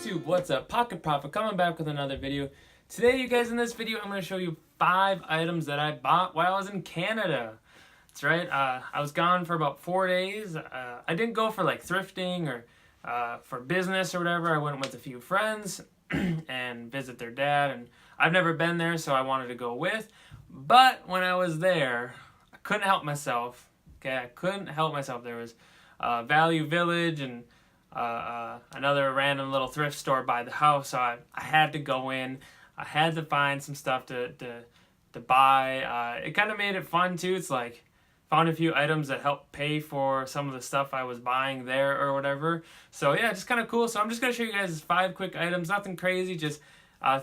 YouTube, what's up? Pocket Profit coming back with another video. Today, you guys, in this video, I'm going to show you 5 items that I bought while I was in Canada. That's right, I was gone for about 4 days. I didn't go for like thrifting or for business or whatever. I went with a few friends and visit their dad, and I've never been there, so I wanted to go with. But when I was there, I couldn't help myself. Okay, I couldn't help myself. There was Value Village and another random little thrift store by the house, so I had to go in. I had to find some stuff to buy. It kind of made it fun too. It's like found a few items that helped pay for some of the stuff I was buying there or whatever. So yeah, just kind of cool. So I'm just gonna show you guys 5 quick items, nothing crazy, just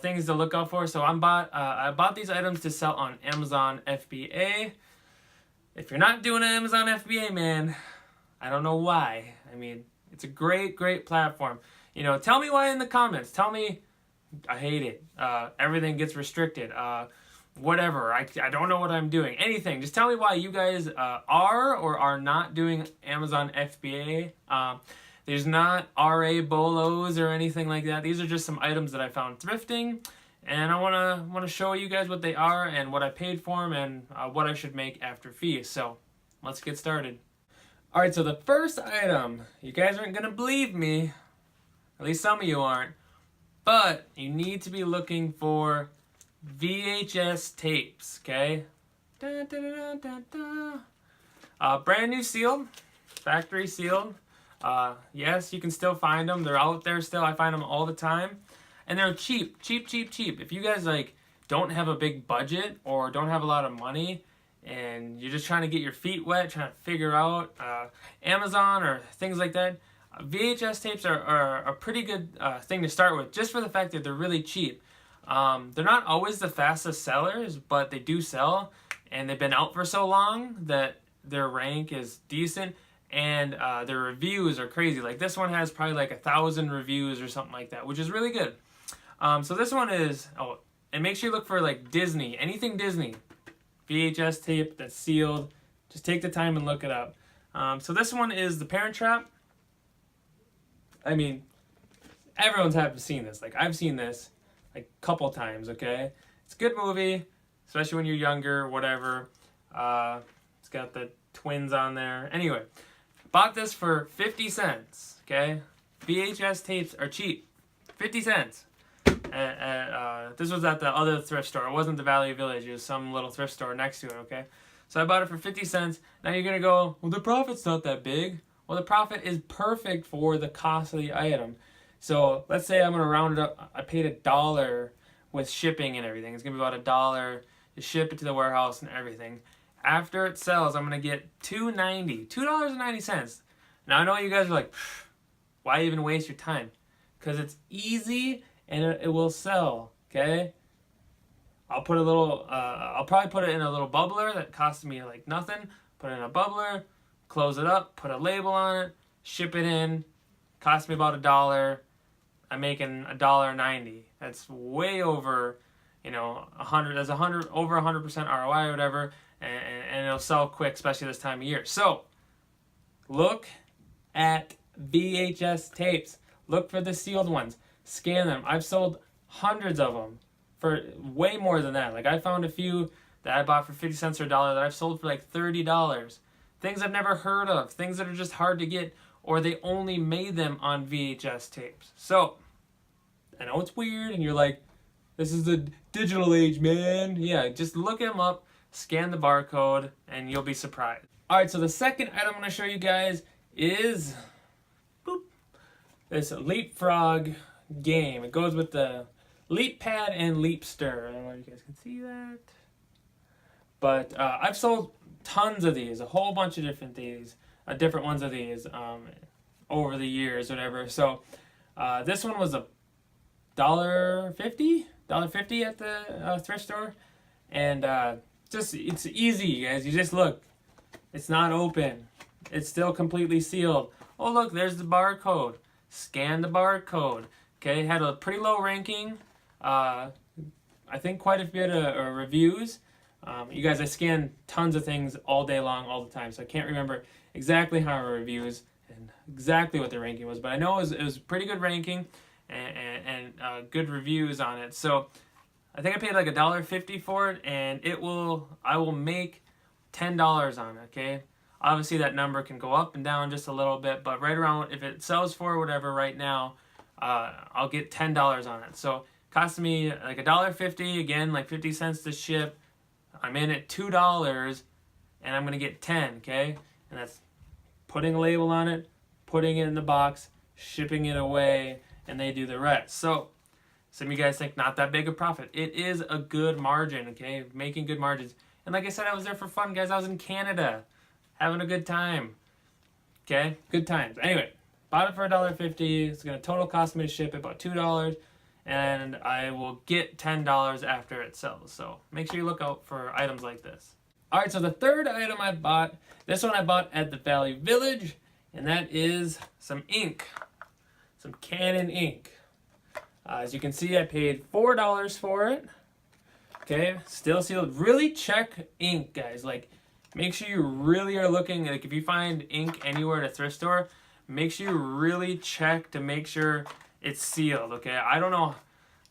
things to look out for. So I bought these items to sell on Amazon FBA. If you're not doing an Amazon FBA, man, I don't know why. I mean, it's a great platform. You know, tell me why in the comments. Tell me I hate it. Everything gets restricted. Whatever. I don't know what I'm doing. Anything. Just tell me why you guys are or are not doing Amazon FBA. There's not RA bolos or anything like that. These are just some items that I found thrifting, and I wanna show you guys what they are and what I paid for them and what I should make after fees. So let's get started. Alright, so the first item, you guys aren't going to believe me, at least some of you aren't, but you need to be looking for VHS tapes, okay? Dun, dun, dun, dun, dun. Brand new sealed, factory sealed. Yes, you can still find them. They're out there still. I find them all the time. And they're cheap. If you guys like don't have a big budget or don't have a lot of money, and you're just trying to get your feet wet, trying to figure out Amazon or things like that, VHS tapes are a pretty good thing to start with, just for the fact that they're really cheap. They're not always the fastest sellers, but they do sell, and they've been out for so long that their rank is decent, and their reviews are crazy. Like this one has probably like 1,000 reviews or something like that, which is really good. So this one is, and make sure you look for like Disney, anything Disney. VHS tape that's sealed. Just take the time and look it up. So this one is The Parent Trap. I mean, everyone's seen this. Like, I've seen this like a couple times, okay? It's a good movie, especially when you're younger, whatever. It's got the twins on there. Anyway, bought this for 50 cents, okay? VHS tapes are cheap. 50 cents. This was at the other thrift store. It wasn't the Value Village. It was some little thrift store next to it, okay? So I bought it for 50 cents. Now you're going to go, well, the profit's not that big. Well, the profit is perfect for the cost of the item. So let's say I'm going to round it up. I paid $1 with shipping and everything. It's going to be about $1 to ship it to the warehouse and everything. After it sells, I'm going to get $2.90. Now I know you guys are like, why even waste your time? Because it's easy and it will sell, okay? I'll probably put it in a little bubbler that costs me like nothing. Put it in a bubbler, close it up, put a label on it, ship it in. Cost me about $1. I'm making $1.90. That's way over, you know, 100. That's over 100% ROI or whatever, and it'll sell quick, especially this time of year. So look at VHS tapes. Look for the sealed ones. Scan them. I've sold hundreds of them for way more than that. Like, I found a few that I bought for 50 cents or $1 that I've sold for like $30. Things I've never heard of. Things that are just hard to get, or they only made them on VHS tapes. So, I know it's weird, and you're like, this is the digital age, man. Yeah, just look them up, scan the barcode, and you'll be surprised. Alright, so the second item I'm going to show you guys is this Leapfrog game. It goes with the LeapPad and LeapStir. I don't know if you guys can see that. But I've sold tons of these, a whole bunch of different ones of these over the years, whatever. So this one was $1.50 at the thrift store, and it's easy, you guys. You just look. It's not open. It's still completely sealed. Oh, look, there's the barcode. Scan the barcode. Okay, had a pretty low ranking. I think quite a bit of reviews. You guys, I scan tons of things all day long, all the time, so I can't remember exactly how many reviews and exactly what the ranking was, but I know it was pretty good ranking, and good reviews on it. So I think I paid like $1.50 for it, and I will make $10 on it. Okay, obviously that number can go up and down just a little bit, but right around, if it sells for whatever right now, I'll get $10 on it. So it cost me like $1.50, again, like 50 cents to ship. I'm in at $2, and I'm gonna get 10. Okay, and that's putting a label on it, putting it in the box, shipping it away, and they do the rest. So some of you guys think not that big a profit. It is a good margin. Okay, making good margins. And like I said, I was there for fun, guys. I was in Canada, having a good time. Okay, good times. Anyway, bought it for $1.50. It's gonna total cost me to ship it about $2, and I will get $10 after it sells. So make sure you look out for items like this. All right, so the third item I bought, this one I bought at the Value Village, and that is some ink, some Canon ink. As you can see, I paid $4 for it. Okay, still sealed. Really check ink, guys. Like, make sure you really are looking. Like, if you find ink anywhere at a thrift store, make sure you really check to make sure it's sealed. Okay, I don't know.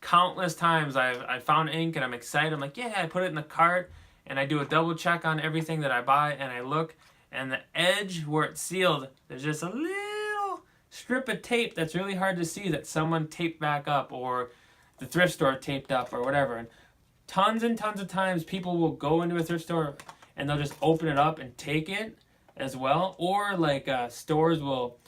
Countless times I found ink and I'm excited. I'm like, yeah, I put it in the cart, and I do a double check on everything that I buy, and I look, and the edge where it's sealed, there's just a little strip of tape that's really hard to see that someone taped back up, or the thrift store taped up, or whatever. And tons and tons of times people will go into a thrift store and they'll just open it up and take it as well, or like stores will,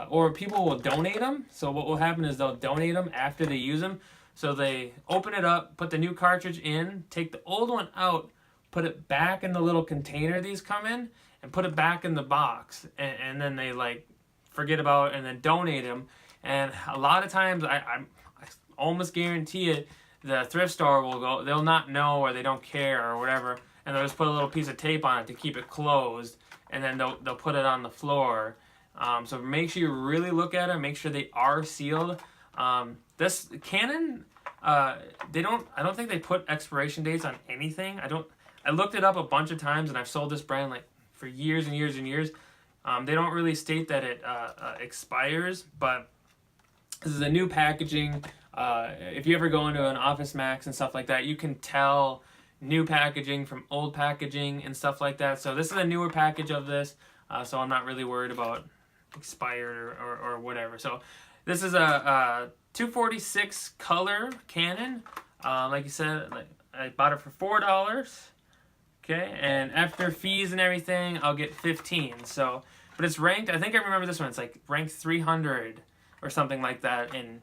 or people will donate them. So what will happen is they'll donate them after they use them. So they open it up, put the new cartridge in, take the old one out, put it back in the little container these come in, and put it back in the box, and then they like forget about it and then donate them. And a lot of times, I almost guarantee it, the thrift store will go, they'll not know, or they don't care, or whatever, and they'll just put a little piece of tape on it to keep it closed, and then they'll put it on the floor. So make sure you really look at it, make sure they are sealed. This Canon, I don't think they put expiration dates on anything. I looked it up a bunch of times, and I've sold this brand like for years and years and years. They don't really state that it expires, but this is a new packaging. If you ever go into an Office Max and stuff like that, you can tell new packaging from old packaging and stuff like that. So this is a newer package of this, so I'm not really worried about expired or whatever. So this is a 246 color Canon. Like you said, I bought it for $4. Okay, and after fees and everything, I'll get 15. So, but it's ranked, I think I remember this one, it's like ranked 300 or something like that in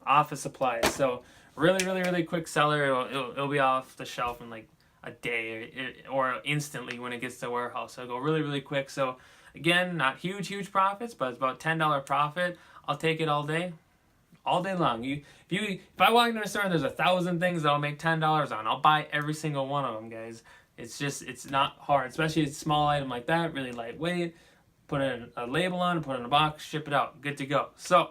office supplies. So really, really, really quick seller. It'll be off the shelf in like a day, or instantly when it gets to the warehouse. So it'll go really, really quick. So again, not huge profits, but it's about $10 profit. I'll take it all day long. If I walk into a store and there's 1,000 things that I'll make $10 on, I'll buy every single one of them, guys. It's not hard, especially a small item like that, really lightweight. Put a label on, put it in a box, ship it out, good to go. So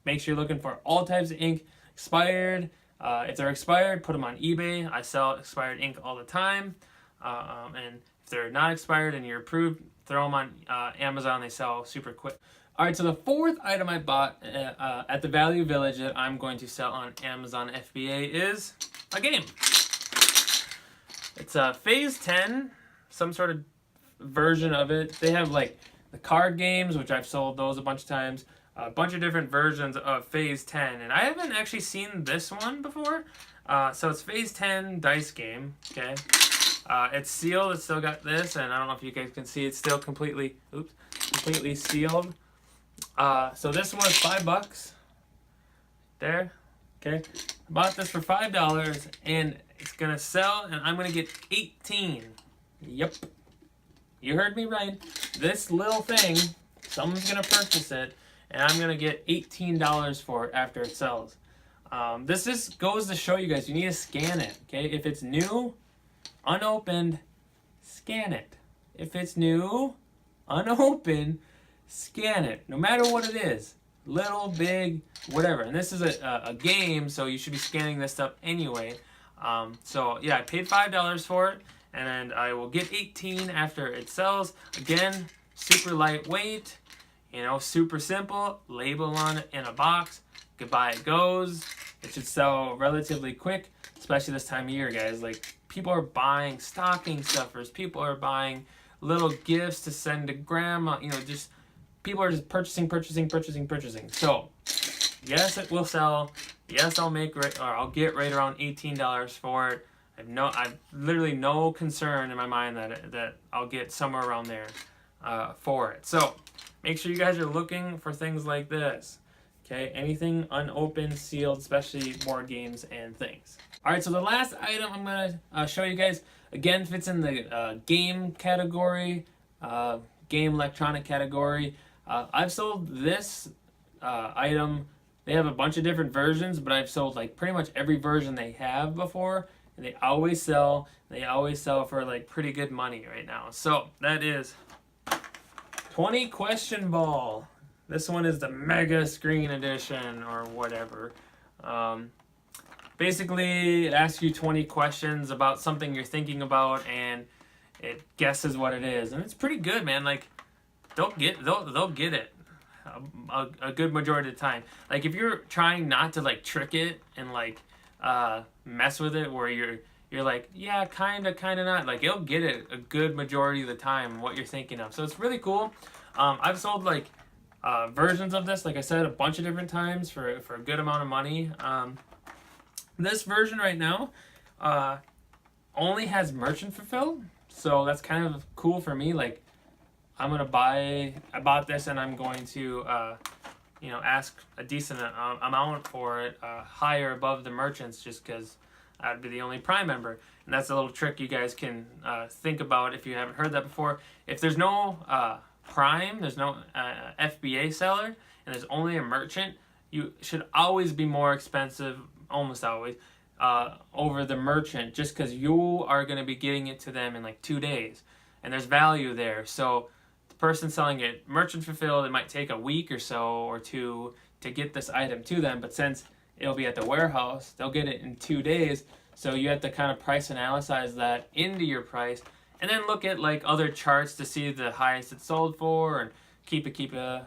make sure you're looking for all types of ink, expired. If they're expired, put them on eBay. I sell expired ink all the time. And if they're not expired and you're approved, throw them on Amazon. They sell super quick. All right, so the fourth item I bought at the Value Village that I'm going to sell on Amazon FBA is a game. It's Phase 10, some sort of version of it. They have like the card games, which I've sold those a bunch of times. A bunch of different versions of Phase 10, and I haven't actually seen this one before. So it's Phase 10 dice game. Okay, it's sealed. It's still got this, and I don't know if you guys can see. It's still completely sealed. So this was $5. There. Okay, I bought this for $5, and it's gonna sell, and I'm gonna get 18. Yep, you heard me right. This little thing, someone's gonna purchase it, and I'm gonna get $18 for it after it sells. This just goes to show you guys, you need to scan it. Okay, if it's new, unopened, scan it. If it's new, unopened, scan it. No matter what it is. Little, big, whatever. And this is a game, so you should be scanning this stuff anyway. So yeah, I paid $5 for it, and I will get 18 after it sells. Again, super lightweight, super simple. Label on it in a box. goodbye it goes. It should sell relatively quick, especially this time of year, guys. Like, people are buying stocking stuffers. People are buying little gifts to send to grandma. You know, just people are just purchasing. So, yes, it will sell. Yes, I'll get right around $18 for it. I've literally no concern in my mind that I'll get somewhere around there for it. So, make sure you guys are looking for things like this. Okay, anything unopened, sealed, especially board games and things. All right, so the last item I'm gonna show you guys, again, fits in the game category, game electronic category. I've sold this item. They have a bunch of different versions, but I've sold like pretty much every version they have before, and they always sell. They always sell for like pretty good money right now. So that is 20 Question Ball. This one is the Mega Screen Edition or whatever. Basically, it asks you 20 questions about something you're thinking about, and it guesses what it is. And it's pretty good, man. Like, they'll get it a good majority of the time. Like, if you're trying not to like trick it and like mess with it, where you're like, yeah, kind of not, like, it'll get it a good majority of the time what you're thinking of. So it's really cool. I've sold like versions of this, like I said, a bunch of different times for a good amount of money. This version right now only has merchant fulfilled, so that's kind of cool for me. Like, I bought this, and I'm going to ask a decent amount for it, higher above the merchants, just because I'd be the only Prime member. And that's a little trick you guys can think about if you haven't heard that before. If there's no Prime, there's no FBA seller, and there's only a merchant, you should always be more expensive, almost always, over the merchant, just because you are going to be getting it to them in like 2 days, and there's value there. So the person selling it merchant fulfilled, it might take a week or so or two to get this item to them, but since it'll be at the warehouse, they'll get it in 2 days. So you have to kind of price analyze that into your price, and then look at like other charts to see the highest it's sold for, and Keepa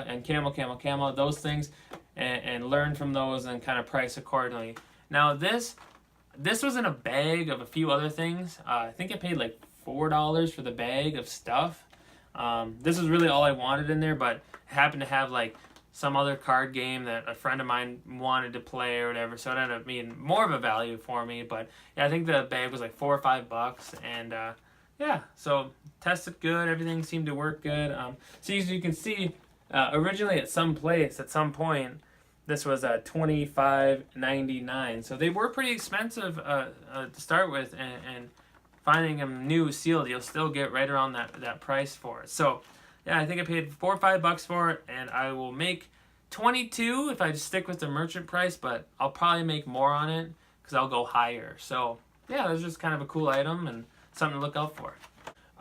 and Camel, those things, and learn from those and kind of price accordingly. Now this was in a bag of a few other things. I think I paid like $4 for the bag of stuff. This is really all I wanted in there, but I happened to have like some other card game that a friend of mine wanted to play or whatever, so it ended up being more of a value for me. But yeah, I think the bag was like $4 or $5, and yeah, so tested good, everything seemed to work good. So as you can see, originally at some point, this was $25.99, so they were pretty expensive to start with, and finding them new sealed, you'll still get right around that price for it. So yeah, I think I paid $4 or $5 for it, and I will make 22 if I just stick with the merchant price, but I'll probably make more on it because I'll go higher. So yeah, that's just kind of a cool item and something to look out for.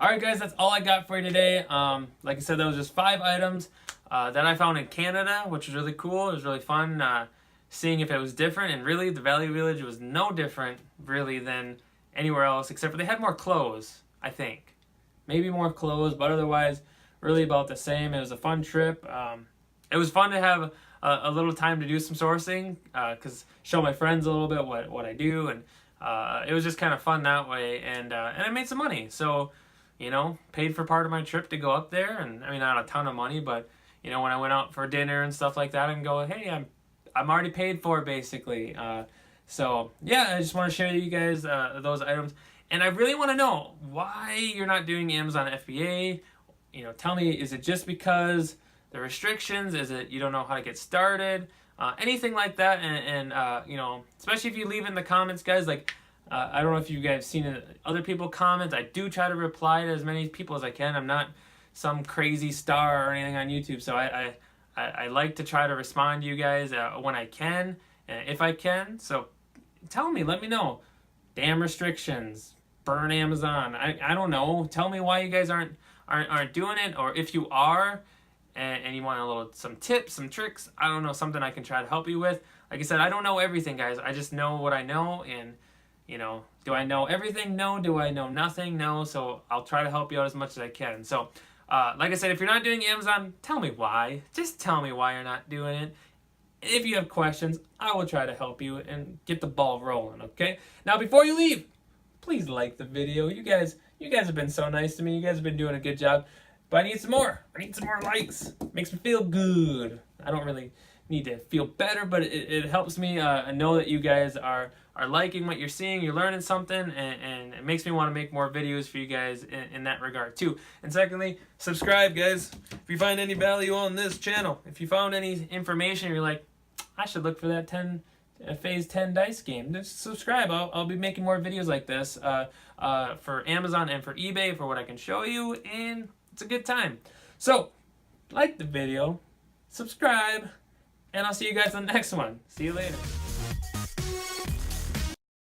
Alright guys, that's all I got for you today. Like I said, that was just 5 items that I found in Canada, which was really cool. It was really fun seeing if it was different, and really the Value Village was no different really than anywhere else, except for they had more clothes, I think. Maybe more clothes, but otherwise really about the same. It was a fun trip. It was fun to have a little time to do some sourcing, show my friends a little bit what I do, and it was just kind of fun that way, and I made some money. So, you know, paid for part of my trip to go up there, and I mean, not a ton of money, but you know, when I went out for dinner and stuff like that, I can go, hey, I'm already paid for it, basically. So yeah, I just want to share with you guys those items, and I really want to know why you're not doing Amazon FBA. You know, tell me, is it just because the restrictions? Is it you don't know how to get started? Anything like that, and you know, especially if you leave in the comments, guys. Like, I don't know if you guys seen other people comment. I do try to reply to as many people as I can. I'm not some crazy star or anything on YouTube, so I like to try to respond to you guys when I can, if I can. So tell me, let me know. Damn restrictions, burn Amazon. I don't know. Tell me why you guys aren't doing it, or if you are, and you want some tips, some tricks, I don't know, something I can try to help you with. Like I said, I don't know everything, guys. I just know what I know, and you know, do I know everything? No. Do I know nothing? No. So I'll try to help you out as much as I can. So like I said, if you're not doing Amazon, tell me why. Just tell me why you're not doing it. If you have questions, I will try to help you and get the ball rolling, okay? Now, before you leave, please like the video. You guys have been so nice to me. You guys have been doing a good job. But I need some more. I need some more likes. Makes me feel good. I don't really need to feel better, but it helps me know that you guys are liking what you're seeing. You're learning something, and it makes me want to make more videos for you guys in that regard too. And secondly, subscribe, guys. If you find any value on this channel, if you found any information, you're like, I should look for that Phase 10 dice game, just subscribe. I'll be making more videos like this for Amazon and for eBay for what I can show you, and it's a good time. So, like the video, subscribe, and I'll see you guys on the next one. See you later.